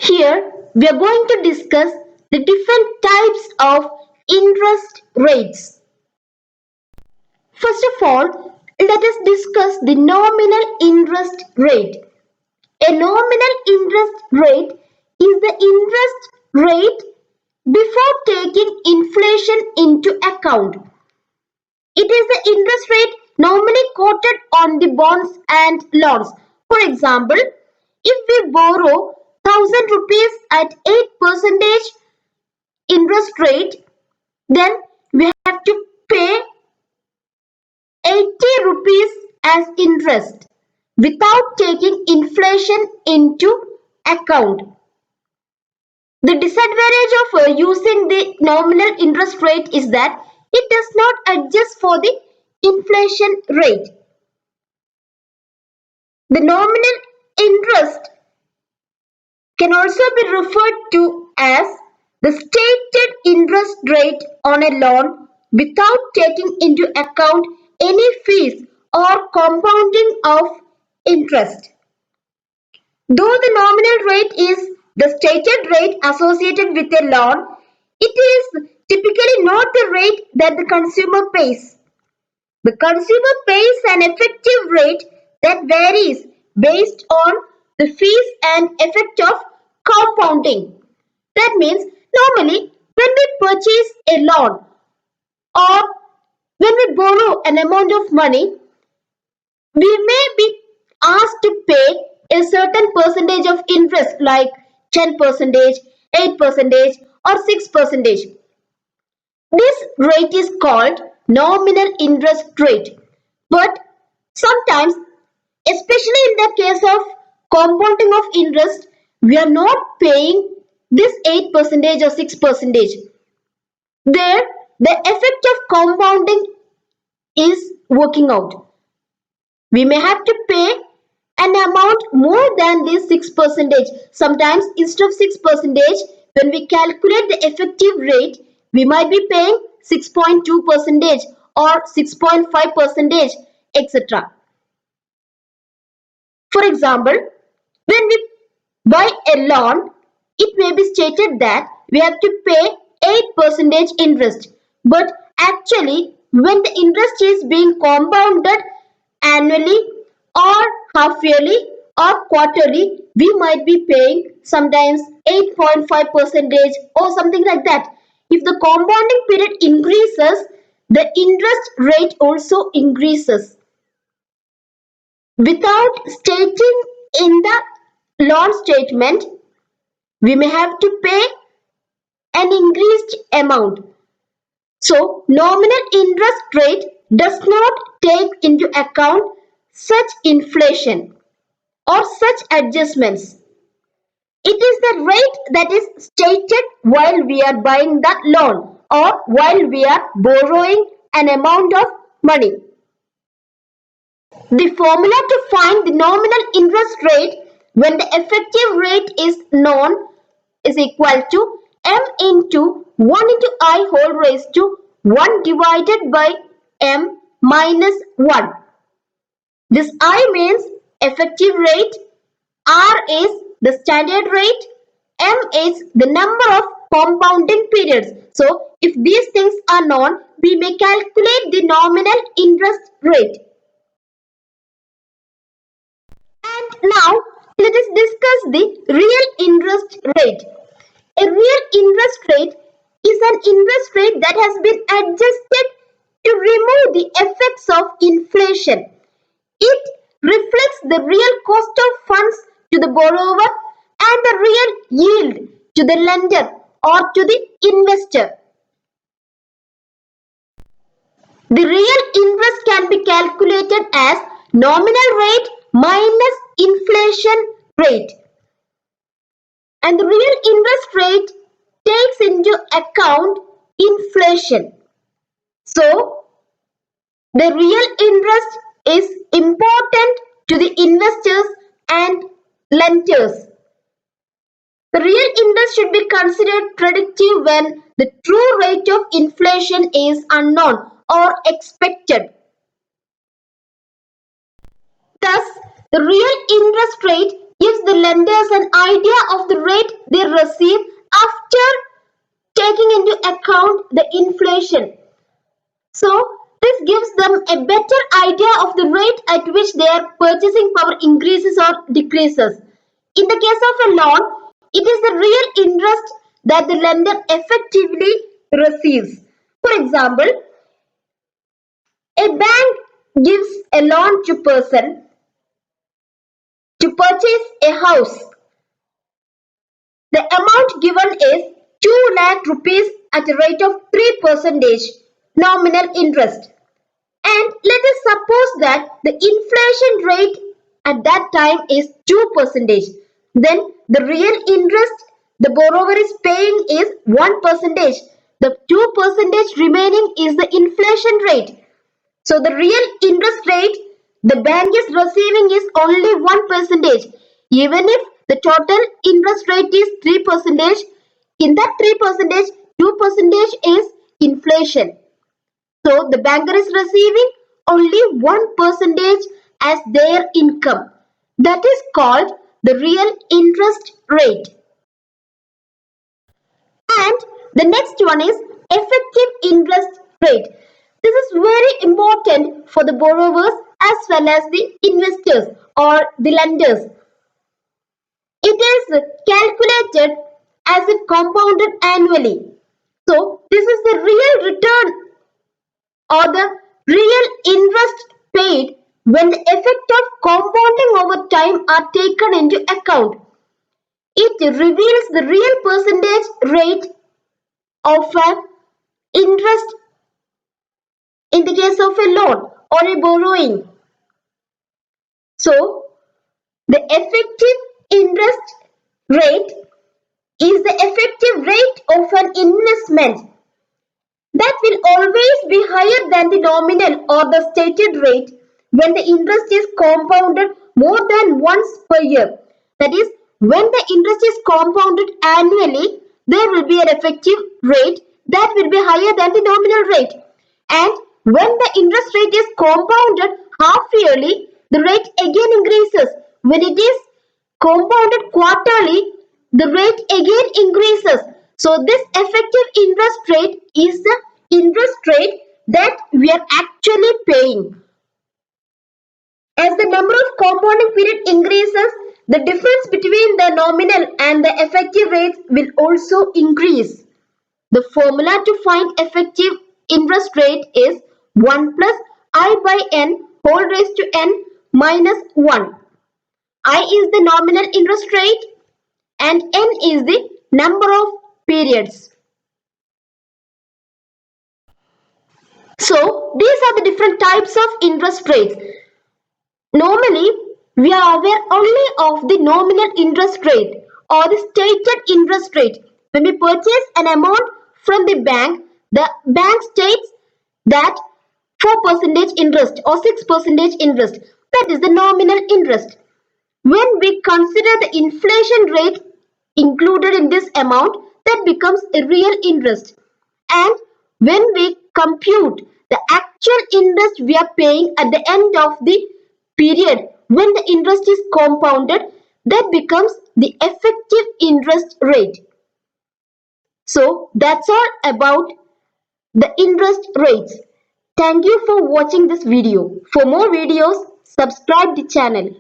Here we are going to discuss the different types of interest rates. First of all, let us discuss the nominal interest rate. A nominal interest rate is the interest rate before taking inflation into account. It is the interest rate normally quoted on the bonds and loans. For example, if we borrow 1,000 rupees at 8% interest rate, then we have to pay 80 rupees as interest without taking inflation into account. The disadvantage of using the nominal interest rate is that it does not adjust for the inflation rate. The nominal interest can also be referred to as the stated interest rate on a loan without taking into account any fees or compounding of interest. Though the nominal rate is the stated rate associated with a loan, it is typically not the rate that the consumer pays. The consumer pays an effective rate that varies based on the fees and effect of compounding. That means normally when we purchase a loan or when we borrow an amount of money, we may be asked to pay a certain percentage of interest like 10%, 8%, or 6%. This rate is called nominal interest rate. But sometimes, especially in the case of compounding of interest, we are not paying this 8% or 6%. There, the effect of compounding is working out. We may have to pay an amount more than this 6%. Sometimes instead of 6%, when we calculate the effective rate, we might be paying 6.2% or 6.5%, etc. For example, when we buy a loan, it may be stated that we have to pay 8% interest. But actually, when the interest is being compounded annually or half yearly or quarterly, we might be paying sometimes 8.5% or something like that. If the compounding period increases, the interest rate also increases. Without stating in the loan statement, we may have to pay an increased amount. So, nominal interest rate does not take into account such inflation or such adjustments. It is the rate that is stated while we are buying the loan or while we are borrowing an amount of money. The formula to find the nominal interest rate when the effective rate is known is equal to m into 1 into I whole raised to 1 divided by m minus 1. This I means effective rate, R is the standard rate, m is the number of compounding periods. So, if these things are known, we may calculate the nominal interest rate. And now, let us discuss the real interest rate. A real interest rate is an interest rate that has been adjusted to remove the effects of inflation. It reflects the real cost of funds to the borrower and the real yield to the lender or to the investor. The real interest can be calculated as nominal rate minus inflation rate. And the real interest rate takes into account inflation. So, the real interest is important to the investors and lenders. The real interest should be considered predictive when the true rate of inflation is unknown or expected. Thus, the real interest rate is gives the lenders an idea of the rate they receive after taking into account the inflation. So this gives them a better idea of the rate at which their purchasing power increases or decreases. In the case of a loan, it is the real interest that the lender effectively receives. For example, a bank gives a loan to person to purchase a house. The amount given is 2 lakh rupees at a rate of 3% nominal interest. And let us suppose that the inflation rate at that time is 2%. Then the real interest the borrower is paying is 1%. The 2% remaining is the inflation rate. So the real interest rate the bank is receiving is only 1%. Even if the total interest rate is 3%, in that 3%, 2% is inflation. So the banker is receiving only 1% as their income. That is called the real interest rate. And the next one is effective interest rate. This is very important for the borrowers as well as the investors or the lenders. It is calculated as if compounded annually. So this is the real return or the real interest paid when the effect of compounding over time are taken into account. It reveals the real percentage rate of an interest in the case of a loan or a borrowing. So, the effective interest rate is the effective rate of an investment that will always be higher than the nominal or the stated rate when the interest is compounded more than once per year. That is, when the interest is compounded annually, there will be an effective rate that will be higher than the nominal rate. And when the interest rate is compounded half yearly, the rate again increases. When it is compounded quarterly, the rate again increases. So this effective interest rate is the interest rate that we are actually paying. As the number of compounding period increases, the difference between the nominal and the effective rates will also increase. The formula to find effective interest rate is 1 plus I by n whole raised to n minus 1. I is the nominal interest rate and n is the number of periods. So these are the different types of interest rates. Normally, we are aware only of the nominal interest rate or the stated interest rate. When we purchase an amount from the bank states that 4% interest or 6% interest. That is the nominal interest. When we consider the inflation rate included in this amount, that becomes a real interest. And when we compute the actual interest we are paying at the end of the period, when the interest is compounded, that becomes the effective interest rate. So that's all about the interest rates. Thank you for watching this video. For more videos, subscribe the channel.